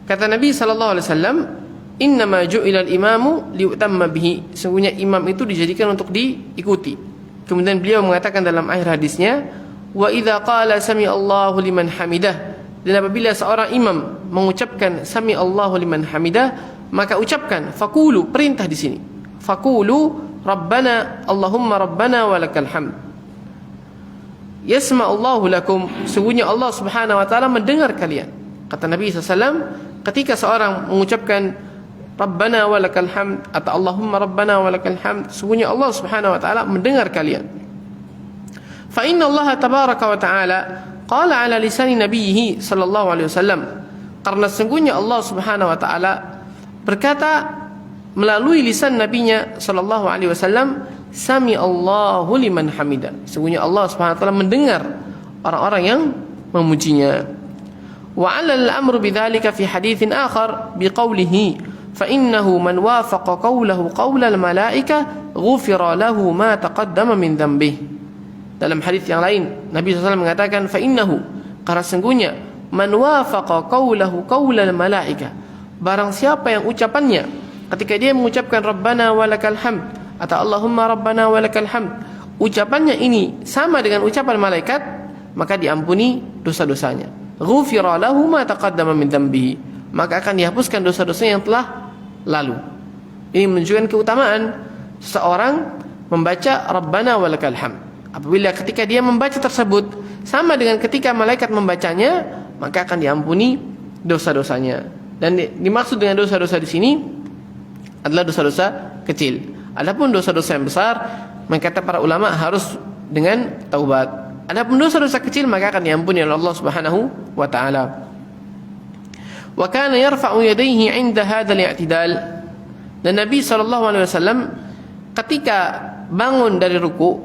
Kata Nabi sallallahu alaihi wasallam, innama ju'ila al-imamu liutamma bihi. Sesungguhnya imam itu dijadikan untuk diikuti. Kemudian beliau mengatakan dalam akhir hadisnya, wa idza qala sami Allahu liman hamidah. Dan apabila seorang imam mengucapkan sami Allahu liman hamidah, maka ucapkan faqulu, perintah di sini. Faqulu Rabbana Allahumma rabbana walakal hamd. Yasma'u Allahu lakum. Sungguhnya Allah Subhanahu wa taala mendengar kalian. Kata Nabi SAW, ketika seorang mengucapkan Rabbana walakal hamd atau Allahumma rabbana walakal hamd, sungguhnya Allah Subhanahu wa taala mendengar kalian. Fa inna Allah tabaraka wa taala qala ala lisani nabiyhi sallallahu alaihi wasallam. Karena sungguhnya Allah Subhanahu wa taala berkata melalui lisan nabinya sallallahu alaihi wasallam, sami Allahu liman hamida. Sungguhnya Allah Subhanahu wa taala mendengar orang-orang yang memujinya. Wa 'ala al-amru bidzalika fi haditsin akhar biqaulihi fa innahu man wafaqa qawlahu qawla al-malaika ghufira lahu ma taqaddama min dhanbihi. Dalam hadis yang lain Nabi SAW mengatakan fa innahu, karena sungguhnya man wafaqa qawlahu qawla al-malaika, barang siapa yang ucapannya ketika dia mengucapkan Rabbana walakal hamd atau Allahumma rabbana walakal hamd, ucapannya ini sama dengan ucapan malaikat, maka diampuni dosa-dosanya. Ghufira lahu ma taqaddama min dhanbihi, maka akan dihapuskan dosa-dosa yang telah lalu. Ini menunjukkan keutamaan seseorang membaca rabbana walakal hamd. Apabila ketika dia membaca tersebut sama dengan ketika malaikat membacanya, maka akan diampuni dosa-dosanya. Dan dimaksud dengan dosa-dosa di sini adalah dosa-dosa kecil. Adapun dosa-dosa yang besar, maka kata para ulama harus dengan taubat. Adapun dosa-dosa kecil maka akan diampuni oleh Allah Subhanahu wa taala. Wa kana yarfa'u yadayhi 'inda hadzal i'tidal. Dan Nabi sallallahu alaihi wasallam ketika bangun dari ruku,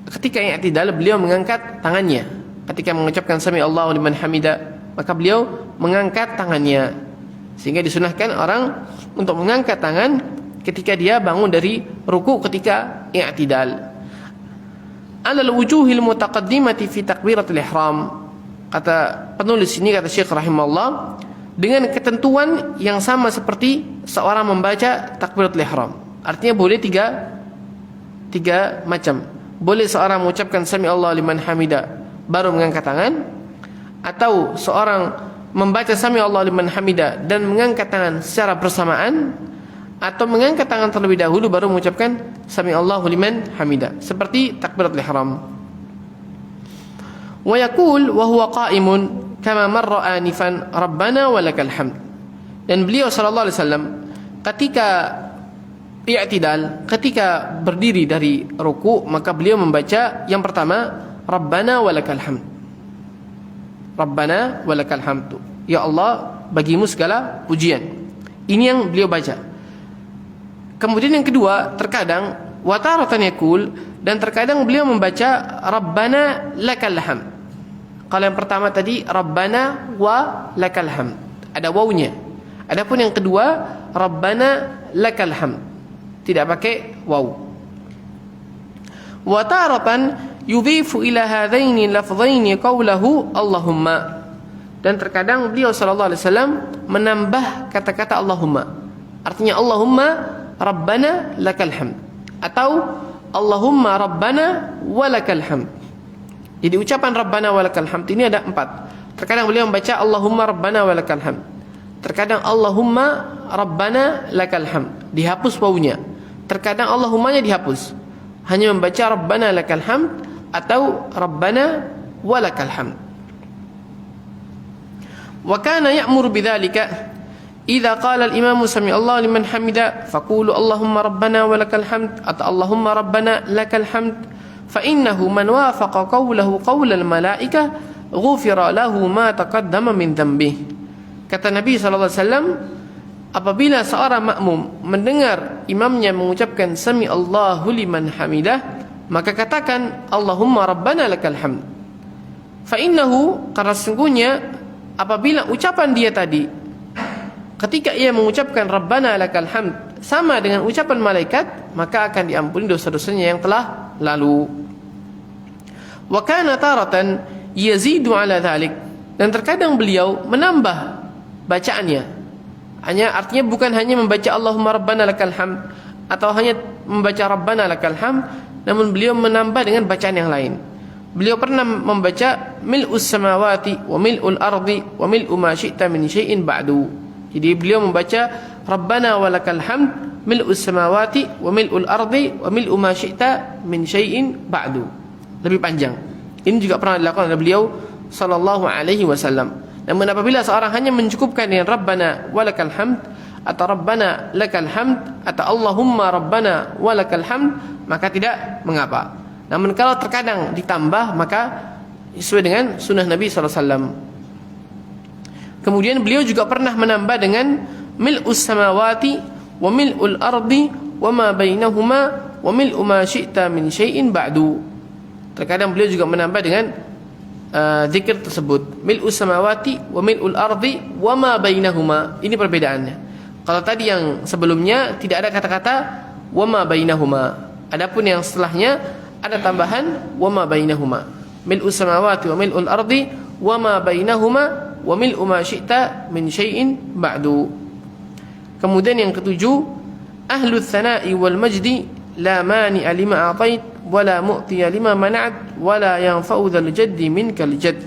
ketika i'tidal, beliau mengangkat tangannya. Ketika mengucapkan sami Allahu liman hamida, maka beliau mengangkat tangannya. Sehingga disunahkan orang untuk mengangkat tangan ketika dia bangun dari ruku ketika i'tidal. Alal wujuhil mutaqaddimati fi takbiratul ihram. Kata penulis ini, kata Syekh rahimahullah, dengan ketentuan yang sama seperti seorang membaca takbiratul ihram. Artinya boleh tiga macam. Boleh seorang mengucapkan sami Allah liman hamida baru mengangkat tangan, atau seorang membaca sami Allah liman hamida dan mengangkat tangan secara bersamaan, atau mengangkat tangan terlebih dahulu baru mengucapkan sami Allahu liman hamida, seperti takbiratul ihram. Wa yaqul wa huwa qa'imun kama marra anifan rabbana walakal hamd. Dan beliau sallallahu alaihi wasallam ketika i'tidal, ketika berdiri dari ruku, maka beliau membaca yang pertama rabbana walakal hamd. Rabbana walakal hamd, ya Allah bagimu segala pujian. Ini yang beliau baca. Kemudian yang kedua, terkadang wataratan yaqul, dan terkadang beliau membaca rabbana lakal hamd. Kalau yang pertama tadi rabbana wa lakal hamd, ada wawunya. Adapun yang kedua rabbana lakal hamd, tidak pakai waw. Wataratan yudhifu ila hadaini lafdhaini qawlahu Allahumma, dan terkadang beliau sallallahu alaihi wasallam menambah kata-kata Allahumma. Artinya Allahumma rabbana lakal hamd, atau Allahumma rabbana walakal hamd. Jadi ucapan rabbana walakal hamd ini ada 4. Terkadang beliau membaca Allahumma rabbana walakal hamd, terkadang Allahumma rabbana lakal hamd, dihapus wawunya. Terkadang Allahummanya dihapus, hanya membaca rabbana lakal hamd atau rabbana walakal hamd. Wa kana ya'muru bidzalika idza qala al-imamu sami Allah liman hamida faqulu Allahumma rabbana walakal hamd atau Allahumma rabbana lakal hamd, fa innahu man wafaqa qawlahu qawlal malaikah ghufira lahu ma taqaddama min dhanbihi. Kata Nabi sallallahu alaihi wasallam, apabila seorang makmum mendengar imamnya mengucapkan sami Allahu liman hamidah, maka katakan Allahumma rabbana lakal hamd. Fa innahu, karena sesungguhnya apabila ucapan dia tadi ketika ia mengucapkan rabbana lakal hamd sama dengan ucapan malaikat, maka akan diampuni dosa-dosanya yang telah lalu. Wa kana taratan yazidu ala dhalik, dan terkadang beliau menambah bacaannya. Artinya bukan hanya membaca Allahumma rabbana lakal hamd atau hanya membaca rabbana lakal hamd, namun beliau menambah dengan bacaan yang lain. Beliau pernah membaca mil'us samawati wa mil'ul ardi wa mil'u ma syi'ta min syai'in ba'du. Jadi beliau membaca rabbana walakal hamd mil'us samawati wa mil'ul ardi wa mil'u ma syi'ta min syai'in ba'du. Lebih panjang. Ini juga pernah dilakukan oleh beliau sallallahu alaihi wasallam. Namun apabila seorang hanya mencukupkan dengan rabbana walakal hamd atau rabbana lakal hamd atau Allahumma rabbana walakal hamd, maka tidak mengapa. Namun kalau terkadang ditambah, maka sesuai dengan sunnah Nabi sallallahu alaihi wasallam. Kemudian beliau juga pernah menambah dengan mil'us samawati wa mil'ul ardi wa ma bainahuma wa mil'u ma syi'ta min syai'in ba'du. Terkadang beliau juga menambah dengan zikir tersebut, mil'us samawati wa mil'ul ardi wa ma bainahuma. Ini perbedaannya. Kalau tadi yang sebelumnya tidak ada kata-kata wa ma bainahuma, adapun yang setelahnya ada tambahan wa ma bainahuma, mil'us samawati wa mil'ul ardi wa ma bainahuma wa mil'u ma syi'ta min syai'in ba'du. Kemudian yang ketujuh, ahlu tsana'i wal majdi la mani'a lima a'tait wa la mu'tiya lima mana'at wa la yanfa'u dzal jaddi minkal jadd.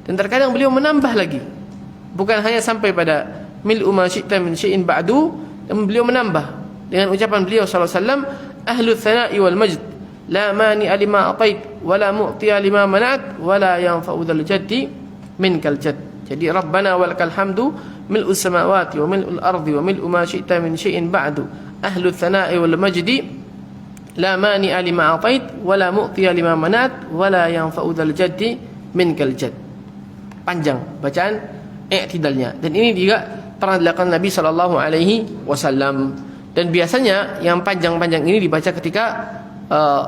Dan terkadang beliau menambah lagi, bukan hanya sampai pada mil'u ma syi'ta min syai'in ba'du, dan beliau menambah dengan ucapan beliau sallallahu alaihi wasallam, ahlu tsana'i wal majd la mani'a lima a'tait wa la mu'tiya lima mana'at wa la yanfa'u dzal jaddi minkal jadd. Jadi rabbana walakal hamdu mil'us samawati wa mil'ul ardi wa mil'u ma syi'ta min syai'in ba'du ahlu tsana'i wal majdi la mani'a lima a'tait wa la mu'tiya lima mana'at wa la yanfa'u dzal jaddi minkal jadd. Panjang bacaan i'tidalnya, dan ini juga pernah dilakukan Nabi sallallahu alaihi wasallam. Dan biasanya yang panjang-panjang ini dibaca ketika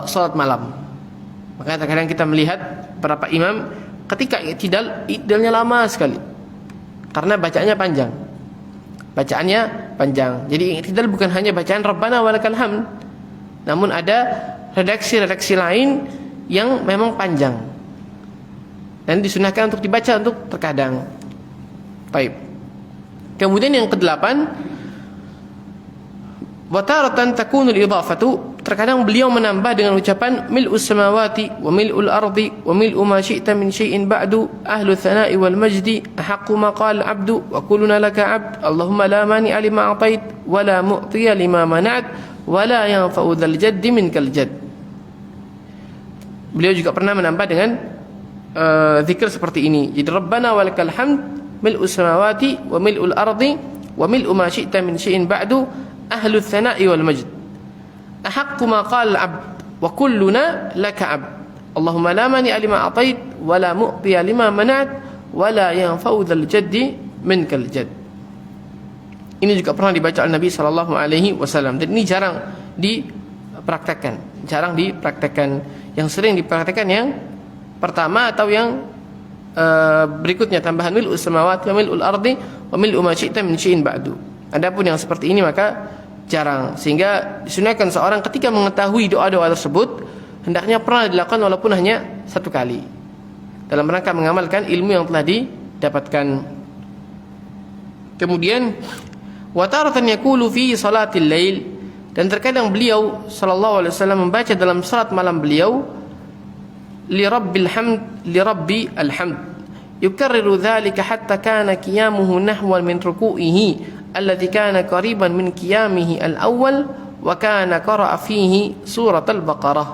salat malam. Makanya terkadang kita melihat beberapa imam ketika i'tidalnya lama sekali karena bacaannya panjang. Bacaannya panjang. Jadi i'tidal bukan hanya bacaan Rabbana walakal hamd, namun ada redaksi-redaksi lain yang memang panjang dan disunahkan untuk dibaca untuk terkadang. Baik. Kemudian yang kedelapan, wa taratan takunu al-idhafatu, terkadang beliau menambah dengan ucapan mil'us samawati wa mil'ul ardi wa mil'u ma syi'ta min syai'in ba'du ahlu tsana'i wal majdi ahaqqu ma qala 'abdu wa kulluna laka 'abd Allahumma la mani'a lima a'tait wa la mu'tiya lima mana'at wa la yanfa'u dzal jaddi minkal jadd. Beliau juga pernah menambah dengan zikir seperti ini. Jadi Rabbana walakal hamd mil'us samawati wa mil'ul ardi wa mil'u ma syi'ta min syai'in ba'du ahlu tsana'i wal majd ahaqqu ma qala al-'abd wa kulluna laka 'abd Allahumma la mani'a lima a'tait wa la mu'tiya lima mana'at wa la yanfa'u dzal jaddi minkal jadd. Ini juga pernah dibaca oleh Nabi sallallahu alaihi wasallam, dan ini jarang dipraktekkan. Yang sering dipraktekkan yang pertama atau yang berikutnya, tambahan mil'us samawati wa mil'ul ardi wa mil'u ma syi'ta min syai'in ba'du. Adapun yang seperti ini maka jarang, sehingga disunahkan seorang ketika mengetahui doa-doa tersebut hendaknya pernah dilakukan walaupun hanya satu kali, dalam rangka mengamalkan ilmu yang telah didapatkan. Kemudian wa taratan yaqulu fi salatil lail, dan terkadang beliau sallallahu alaihi wasallam membaca dalam salat malam beliau li rabbil hamd li rabbi alhamd yukarriru dhalika hatta kana qiyamuhu nahwan min ruku'ihi alladhi kana qariban min qiyamihi al-awwal wa kana qara'a fihi surat al-Baqarah.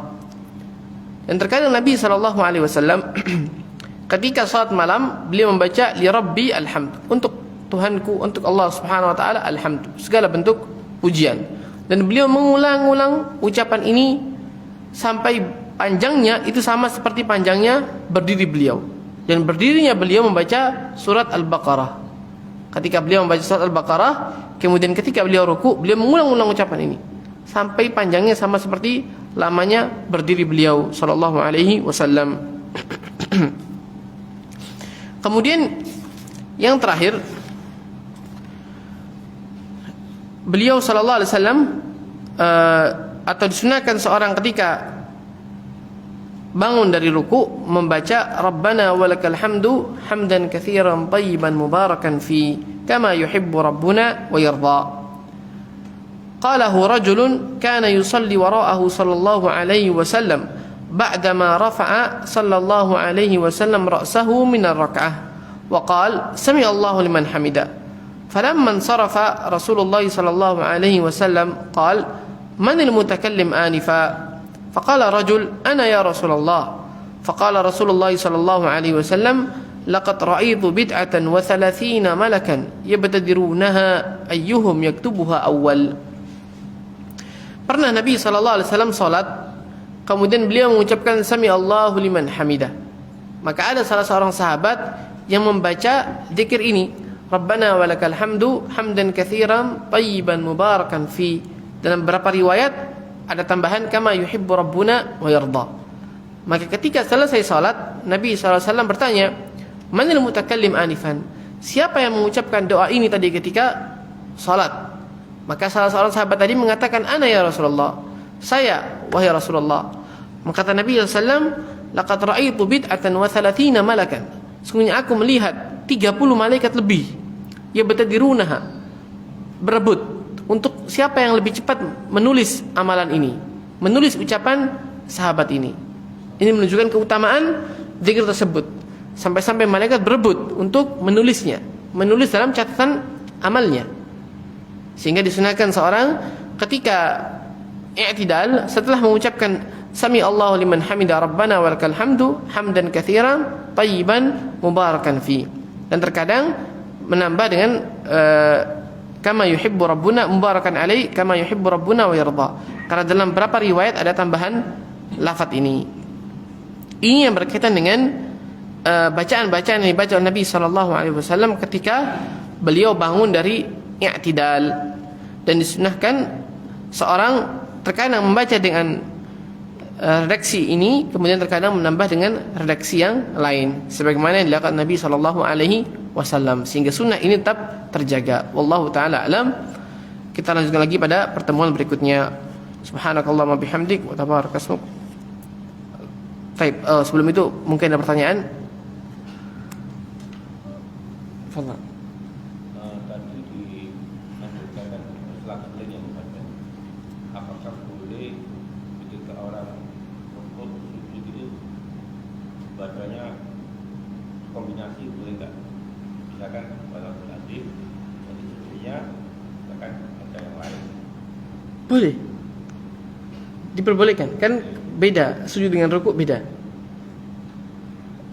Dan terkadang Nabi sallallahu alaihi wasallam ketika salat malam beliau membaca li rabbi alhamd, untuk Tuhanku, untuk Allah Subhanahu wa taala alhamd, segala bentuk pujian. Dan beliau mengulang-ulang ucapan ini sampai panjangnya itu sama seperti panjangnya berdiri beliau. Dan berdirinya beliau membaca surat Al-Baqarah. Ketika beliau membaca surat Al-Baqarah, kemudian ketika beliau ruku, beliau mengulang-ulang ucapan ini sampai panjangnya sama seperti lamanya berdiri beliau sallallahu alaihi wasallam. Kemudian yang terakhir, beliau sallallahu alaihi wasallam atau disunahkan seorang ketika bangun dari ruku membaca Rabbana walakal hamdu hamdan katsiran thayyiban mubarakan fi kama yuhibbu rabbuna wa yarda. Qalahu rajulun kana yusalli wara'ahu sallallahu alaihi wasallam ba'dama rafa'a sallallahu alaihi wasallam ra'sahu min ar-rak'ah wa qala sami Allahu liman hamida. Falamma insarafa Rasulullah sallallahu alaihi wasallam qala man al-mutakallim anifa. فقال رجل أنا يا رسول الله. فقال رسول الله صلى الله عليه وسلم لقد رأيت بدعة و30 ملكا يبتدرونها أيهم يكتبها أول. Pernah Nabi SAW salat, kemudian beliau mengucapkan Sami Allahu liman hamidah. Maka ada salah seorang sahabat yang membaca zikir ini, Rabbana walakal hamdu hamdan katsiran thayyiban mubarakan fi. Dalam beberapa riwayat ada tambahan kama yuhibbu rabbuna wa yarda. Maka ketika selesai salat, Nabi SAW bertanya, manil mutakallim anifan, siapa yang mengucapkan doa ini tadi ketika salat? Maka salah seorang sahabat tadi mengatakan, ana ya Rasulullah, saya wahai Rasulullah. Maka kata Nabi SAW, laqad ra'aitu bid'atan wa 30 malakan, sesungguhnya aku melihat 30 malaikat lebih, ya betadirunaha, berebut untuk siapa yang lebih cepat menulis amalan ini, menulis ucapan sahabat ini. Ini menunjukkan keutamaan zikir tersebut. Sampai-sampai malaikat berebut untuk menulisnya, menulis dalam catatan amalnya. Sehingga disunahkan seorang ketika i'tidal, setelah mengucapkan Sami Allahu liman hamida rabbana walakal hamdu hamdan katsiran thayyiban mubarakan fi. Dan terkadang menambah dengan kama yuhibbu rabbuna mubarakan alai kama yuhibbu rabbuna wa yarda. Karena dalam beberapa riwayat ada tambahan lafaz ini. Ini yang berkaitan dengan bacaan-bacaan yang dibaca oleh Nabi sallallahu alaihi wasallam ketika beliau bangun dari i'tidal. Dan disunahkan seorang terkadang membaca dengan redaksi ini, kemudian terkadang menambah dengan redaksi yang lain sebagaimana yang dilakukan Nabi sallallahu alaihi wasallam, sehingga sunnah ini tetap terjaga. Wallahu taala alam. Kita lanjutkan lagi pada pertemuan berikutnya. Subhanakallahumma bihamdik wa tabarakasmuk. Baik, sebelum itu mungkin ada pertanyaan. Fadhal. Tadi dianjurkan selanjutnya yang membaca, apakah boleh ketika orang rukuk sujud itu bacanya kombinasi, boleh nggak? Misalkan pada tadi dari sujudnya, misalkan ada yang lain. Boleh. Diperbolehkan. Kan beda, sujud dengan rukuk beda.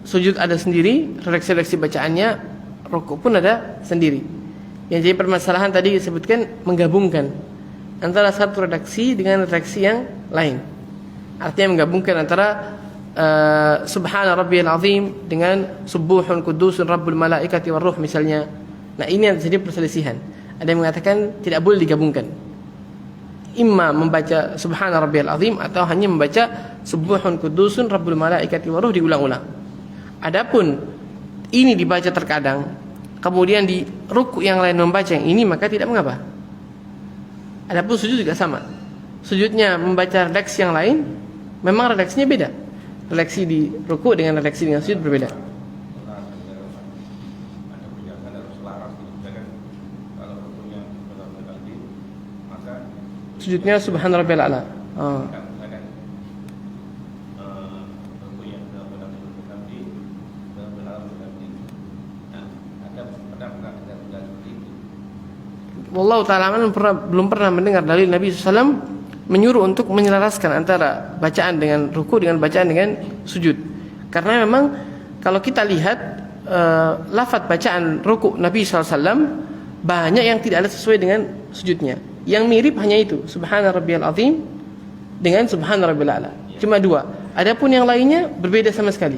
Sujud ada sendiri, redaksi-redaksi bacaannya, rukuk pun ada sendiri. Yang jadi permasalahan tadi disebutkan menggabungkan antara satu redaksi dengan redaksi yang lain. Artinya menggabungkan antara Subhana rabbiyal azim dengan Subuhun kudusun rabbul malaikati war ruh misalnya. Nah, ini yang jadi perselisihan. Ada yang mengatakan tidak boleh digabungkan. Imma membaca Subhana rabbiyal azim atau hanya membaca Subuhun kudusun rabbul malaikati war ruh diulang-ulang. Adapun ini dibaca terkadang, kemudian di rukuk yang lain membaca yang ini, maka tidak mengapa. Adapun sujud juga sama. Sujudnya membaca redaksi yang lain, memang redaksinya beda. Redaksi di rukuk dengan redaksi dengan sujud berbeda. Sujudnya Subhana rabbiyal a'la. Wallahu ta'ala belum pernah mendengar dalil Nabi SAW menyuruh untuk menyelaraskan antara bacaan dengan ruku dengan bacaan dengan sujud. Karena memang kalau kita lihat lafaz bacaan ruku Nabi SAW banyak yang tidak ada sesuai dengan sujudnya. Yang mirip hanya itu, Subhana rabbiyal azim dengan Subhana rabbiyal a'la. Cuma dua. Adapun yang lainnya berbeda sama sekali.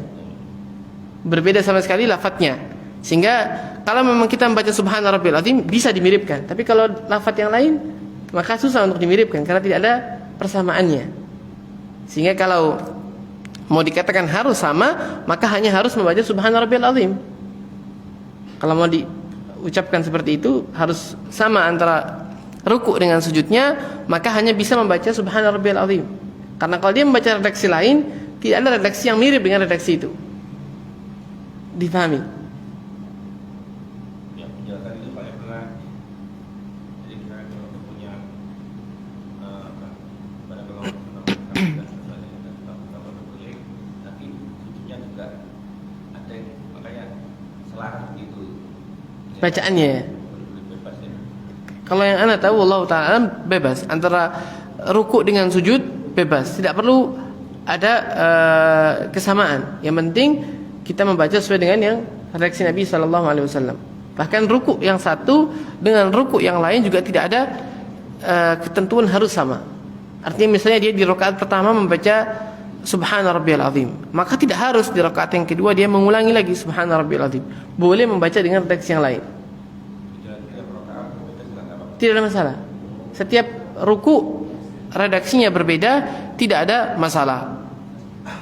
Berbeda sama sekali lafaznya. Sehingga kalau memang kita membaca Subhana rabbiyal azim bisa dimiripkan. Tapi kalau lafaz yang lain maka susah untuk dimiripkan karena tidak ada persamaannya. Sehingga kalau mau dikatakan harus sama, maka hanya harus membaca Subhana rabbiyal azim. Kalau mau diucapkan seperti itu harus sama antara rukuk dengan sujudnya, maka hanya bisa membaca Subhana rabbiyal azim. Karena kalau dia membaca redaksi lain, tidak ada redaksi yang mirip dengan redaksi itu. Difahami? Ya, penjelasan itu paling pernah. Jadi kita kalau punya pada kalau boleh, tapi sujudnya juga ada yang makanya selaras gitu. Bacaannya. Kalau yang anda tahu, Allah Ta'ala bebas antara rukuk dengan sujud, bebas, tidak perlu ada kesamaan. Yang penting kita membaca sesuai dengan yang redaksi Nabi Sallallahu Alaihi Wasallam. Bahkan rukuk yang satu dengan rukuk yang lain juga tidak ada ketentuan harus sama. Artinya misalnya dia di rakaat pertama membaca Subhana rabbiyal azim, maka tidak harus di rakaat yang kedua dia mengulangi lagi Subhana rabbiyal azim. Boleh membaca dengan redaksi yang lain. Tidak ada masalah. Setiap ruku redaksinya berbeda, tidak ada masalah.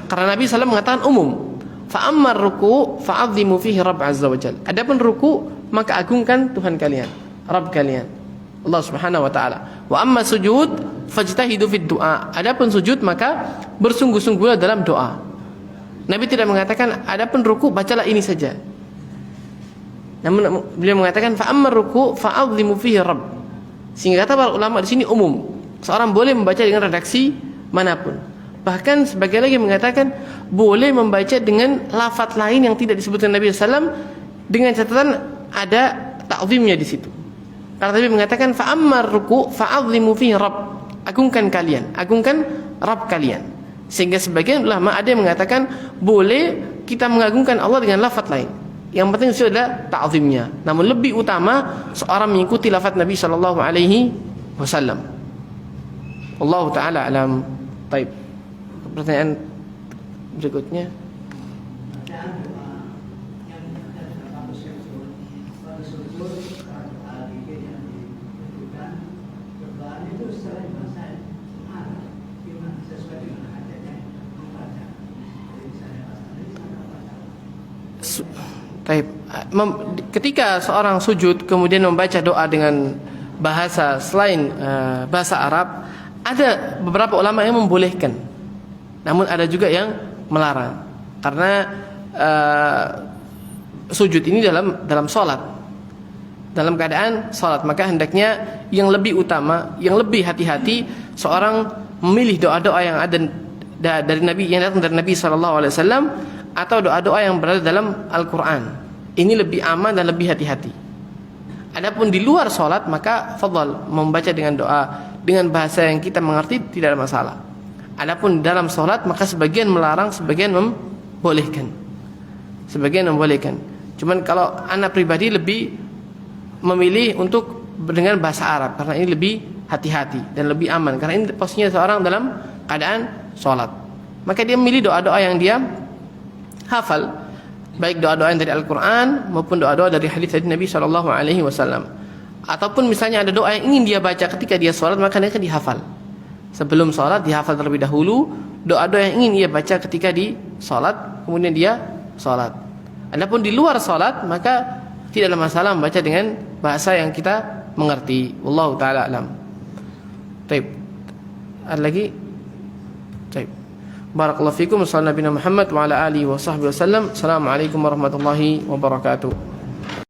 Karena Nabi SAW mengatakan umum. Fa'ammar ruku fa'azimu fihi Rabb azza wa jalla. Adapun ruku maka agungkan Tuhan kalian, Rabb kalian, Allah Subhanahu wa taala. Wa amma sujud fajtahidu fid du'a. Adapun sujud maka bersungguh-sungguhlah dalam doa. Nabi tidak mengatakan adapun ruku bacalah ini saja. Namun beliau mengatakan fa'ammar ruku fa'azimu fihi Rabb. Sehingga kata para ulama di sini umum. Seorang boleh membaca dengan redaksi manapun. Bahkan sebagian lagi mengatakan boleh membaca dengan lafaz lain yang tidak disebutkan Nabi SAW, dengan catatan ada ta'zimnya di situ. Karena Nabi mengatakan fa'ammar ruku' fa'azimu fihi rabb. Agungkan kalian, agungkan Rabb kalian. Sehingga sebagian ulama ada yang mengatakan boleh kita mengagungkan Allah dengan lafaz lain. Yang penting itu adalah ta'zimnya. Namun lebih utama seorang mengikuti lafaz Nabi sallallahu alaihi wasallam. Allah taala alam. Baik. Pertanyaan berikutnya. Ketika seorang sujud kemudian membaca doa dengan bahasa selain bahasa Arab, ada beberapa ulama yang membolehkan, namun ada juga yang melarang. Karena sujud ini dalam sholat, dalam keadaan sholat, maka hendaknya yang lebih utama, yang lebih hati-hati seorang memilih doa-doa yang ada dari Nabi, yang datang dari Nabi SAW, atau doa-doa yang berada dalam Al-Quran. Ini lebih aman dan lebih hati-hati. Adapun di luar sholat, maka fadhal membaca dengan doa dengan bahasa yang kita mengerti, tidak ada masalah. Adapun dalam sholat, maka sebagian melarang, sebagian membolehkan. Sebagian membolehkan. Cuman kalau anak pribadi lebih memilih untuk dengan bahasa Arab, karena ini lebih hati-hati dan lebih aman. Karena ini posisinya seorang dalam keadaan sholat, maka dia memilih doa-doa yang dia hafal, baik doa-doa yang dari Al-Quran maupun doa-doa dari hadis Nabi SAW. Ataupun misalnya ada doa yang ingin dia baca ketika dia sholat, maka dia akan dihafal. Sebelum sholat dihafal terlebih dahulu doa-doa yang ingin ia baca ketika di sholat, kemudian dia sholat. Adapun di luar sholat, maka tidak ada masalah membaca dengan bahasa yang kita mengerti. Wallahu ta'ala alam. Baik. Ada lagi? Baik. Barakallahu fikum. Sallallahu Nabi Muhammad wa ala alihi wa sahbihi wasallam. Assalamualaikum warahmatullahi wabarakatuh.